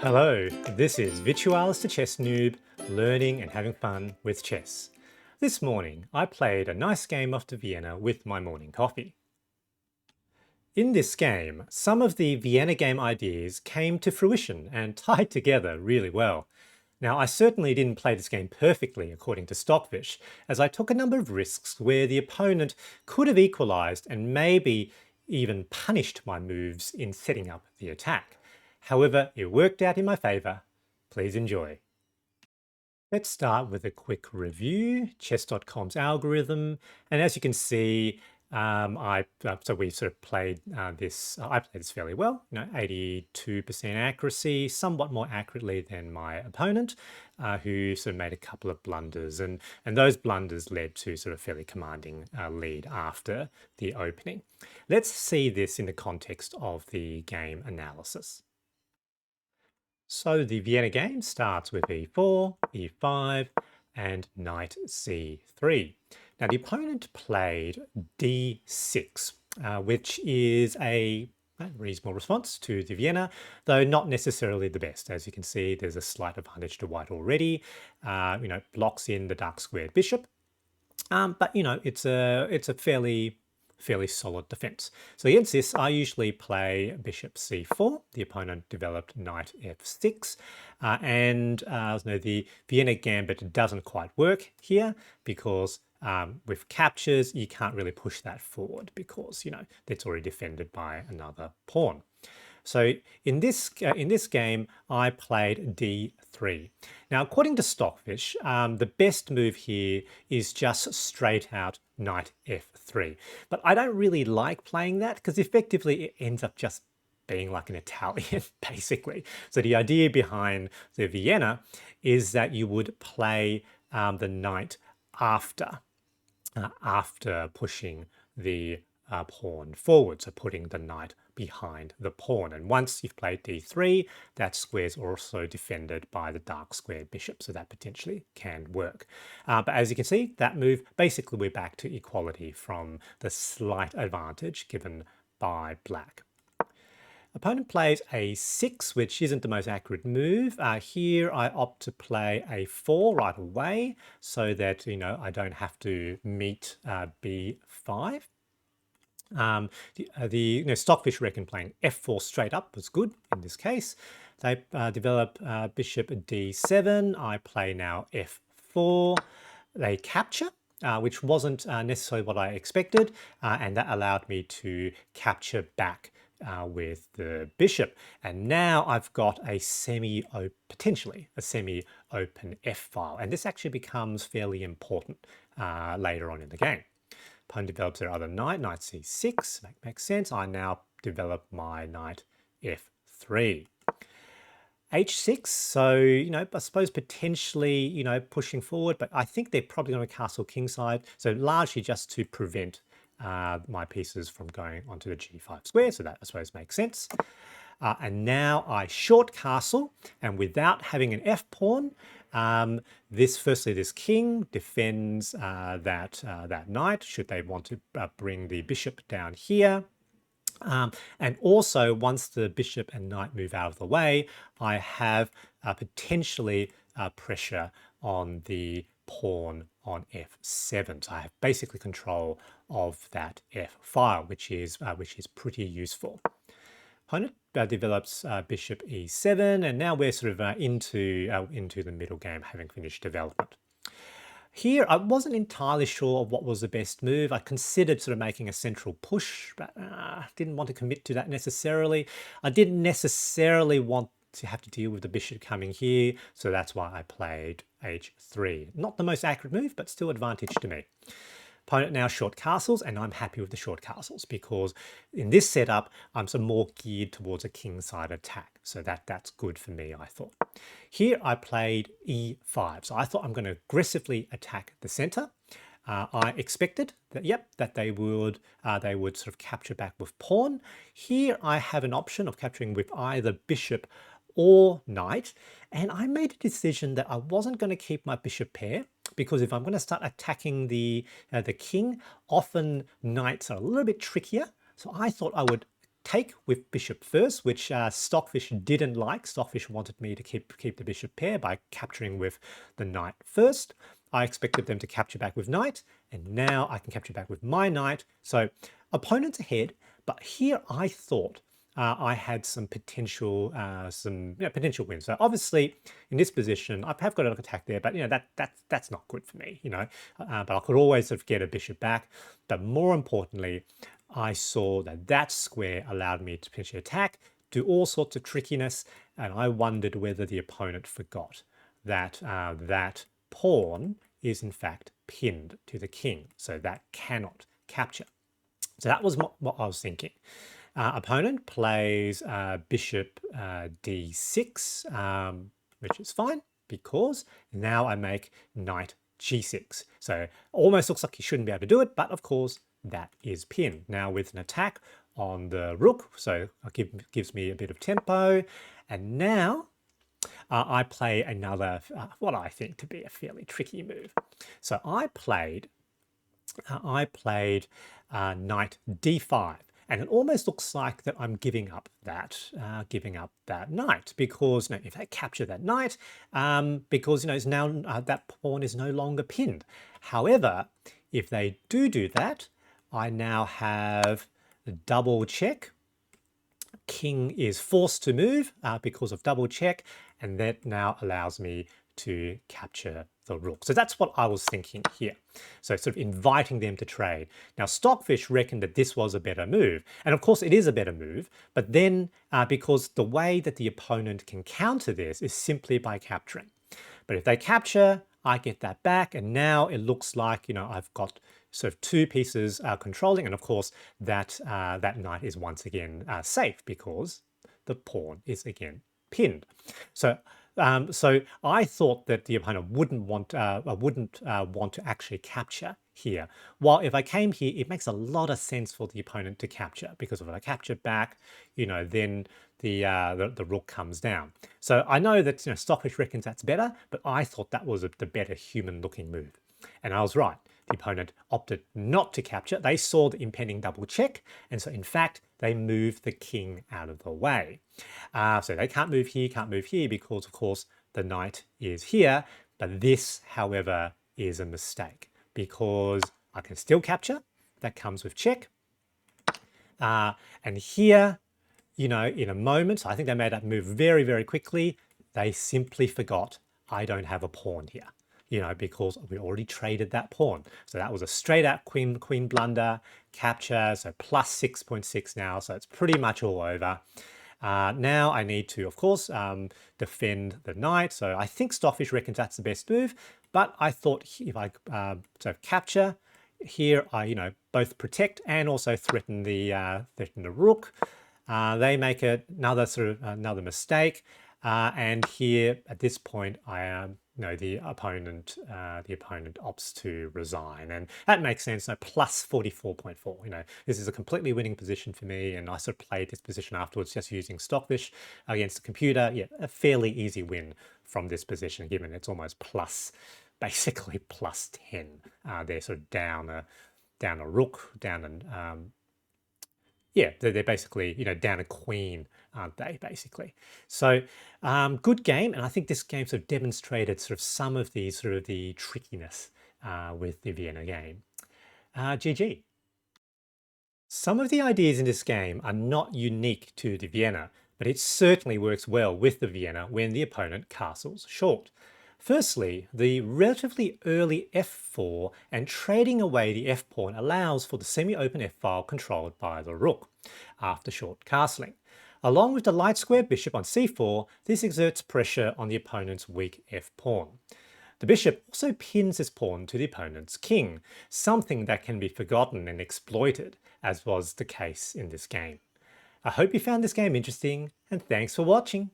Hello, this is Virtualis the Chess Noob, learning and having fun with chess. This morning I played a nice game of the Vienna with my morning coffee. In this game, some of the Vienna game ideas came to fruition and tied together really well. Now, I certainly didn't play this game perfectly according to Stockfish, as I took a number of risks where the opponent could have equalised and maybe even punished my moves in setting up the attack. However, it worked out in my favour. Please enjoy. Let's start with a quick review, chess.com's algorithm. And as you can see, so we sort of played this, I played this fairly well, 82% accuracy, somewhat more accurately than my opponent, who sort of made a couple of blunders. And those blunders led to sort of fairly commanding lead after the opening. Let's see this in the context of the game analysis. So the Vienna game starts with e4, e5, and knight c3. Now the opponent played d6, which is a reasonable response to the Vienna, though not necessarily the best. As you can see, there's a slight advantage to white already. Blocks in the dark squared bishop. But it's a fairly solid defense. So against this, I usually play bishop c4. The opponent developed knight f6. The Vienna gambit doesn't quite work here because with captures, you can't really push that forward because, that's already defended by another pawn. So in this game, I played d3. Now, according to Stockfish, the best move here is just straight out knight f3. But I don't really like playing that because effectively it ends up just being like an Italian, basically. So the idea behind the Vienna is that you would play the knight after pushing the pawn forward, so putting the knight behind the pawn. And once you've played d3, that square's also defended by the dark squared bishop, so that potentially can work. But as you can see, that move, basically we're back to equality from the slight advantage given by black. Opponent plays a6, which isn't the most accurate move. Here I opt to play a4 right away so that I don't have to meet b5. Stockfish reckon playing f4 straight up was good in this case. They develop bishop d7. I play now f4. They capture, which wasn't necessarily what I expected, and that allowed me to capture back with the bishop. And now I've got a potentially a semi-open f-file, and this actually becomes fairly important later on in the game. Opponent develops their other knight c6, makes sense. I now develop my knight f3. h6, so, I suppose potentially, pushing forward, but I think they're probably going to castle kingside, so largely just to prevent my pieces from going onto the g5 square, so that I suppose makes sense. And now I short castle, and without having an f-pawn, firstly this king defends that knight should they want to bring the bishop down here. And also, once the bishop and knight move out of the way, I have potentially pressure on the pawn on f7. So I have basically control of that f file, which is pretty useful. Opponent develops bishop e7, and now we're sort of into the middle game, having finished development. Here, I wasn't entirely sure of what was the best move. I considered sort of making a central push, but didn't want to commit to that necessarily. I didn't necessarily want to have to deal with the bishop coming here, so that's why I played h3. Not the most accurate move, but still advantage to me. Opponent now short castles, and I'm happy with the short castles because in this setup, I'm sort of more geared towards a kingside attack. So that's good for me, I thought. Here I played e5. So I thought I'm going to aggressively attack the center. I expected that they would sort of capture back with pawn. Here I have an option of capturing with either bishop or knight, and I made a decision that I wasn't going to keep my bishop pair because if I'm going to start attacking the king, often knights are a little bit trickier. So I thought I would take with bishop first, which Stockfish didn't like. Stockfish wanted me to keep the bishop pair by capturing with the knight first. I expected them to capture back with knight, and now I can capture back with my knight. So opponent's ahead, but here I thought I had some potential potential wins. So obviously in this position, I have got an attack there, but that's not good for me, but I could always sort of get a bishop back. But more importantly, I saw that square allowed me to potentially attack, do all sorts of trickiness, and I wondered whether the opponent forgot that that pawn is in fact pinned to the king, so that cannot capture. So that was what I was thinking. Opponent plays bishop d6, which is fine because now I make knight g6. So almost looks like he shouldn't be able to do it, but of course that is pinned. Now with an attack on the rook, so it gives me a bit of tempo, and now I play another, what I think to be a fairly tricky move. So I played knight d5. And it almost looks like that I'm giving up that knight, because if they capture that knight, because it's now that pawn is no longer pinned. However, if they do that, I now have a double check. King is forced to move because of double check, and that now allows me to capture the rook. So that's what I was thinking here. So sort of inviting them to trade. Now Stockfish reckoned that this was a better move. And of course it is a better move, but then because the way that the opponent can counter this is simply by capturing. But if they capture, I get that back, and now it looks like, I've got sort of two pieces controlling, and of course that knight is once again safe because the pawn is again pinned. So I thought that the opponent wouldn't want to actually capture here. While if I came here, it makes a lot of sense for the opponent to capture, because if I capture back, then the rook comes down. So I know that Stockfish reckons that's better, but I thought that was the better human-looking move, and I was right. The opponent opted not to capture. They saw the impending double check, and so in fact they moved the king out of the way. So they can't move here because of course the knight is here. But this, however, is a mistake, because I can still capture. That comes with check. And here, in a moment, so I think they made that move very, very quickly. They simply forgot I don't have a pawn here. Because we already traded that pawn. So that was a straight out queen blunder, capture, so plus 6.6 now, so it's pretty much all over. Now I need to, of course, defend the knight. So I think Stockfish reckons that's the best move, but I thought if I capture here, I both protect and also threaten the rook. They make another mistake, and here at this point I am. The opponent opts to resign, and that makes sense. So plus 44.4. This is a completely winning position for me, and I sort of played this position afterwards just using Stockfish against the computer. Yeah, a fairly easy win from this position, given it's almost basically plus 10. They're sort of down a rook, down an yeah, they're basically, down a queen, aren't they, basically? So good game, and I think this game sort of demonstrated sort of some of the trickiness with the Vienna game. GG. Some of the ideas in this game are not unique to the Vienna, but it certainly works well with the Vienna when the opponent castles short. Firstly, the relatively early f4 and trading away the f-pawn allows for the semi-open f-file controlled by the rook after short castling. Along with the light square bishop on c4, this exerts pressure on the opponent's weak f-pawn. The bishop also pins his pawn to the opponent's king, something that can be forgotten and exploited, as was the case in this game. I hope you found this game interesting, and thanks for watching.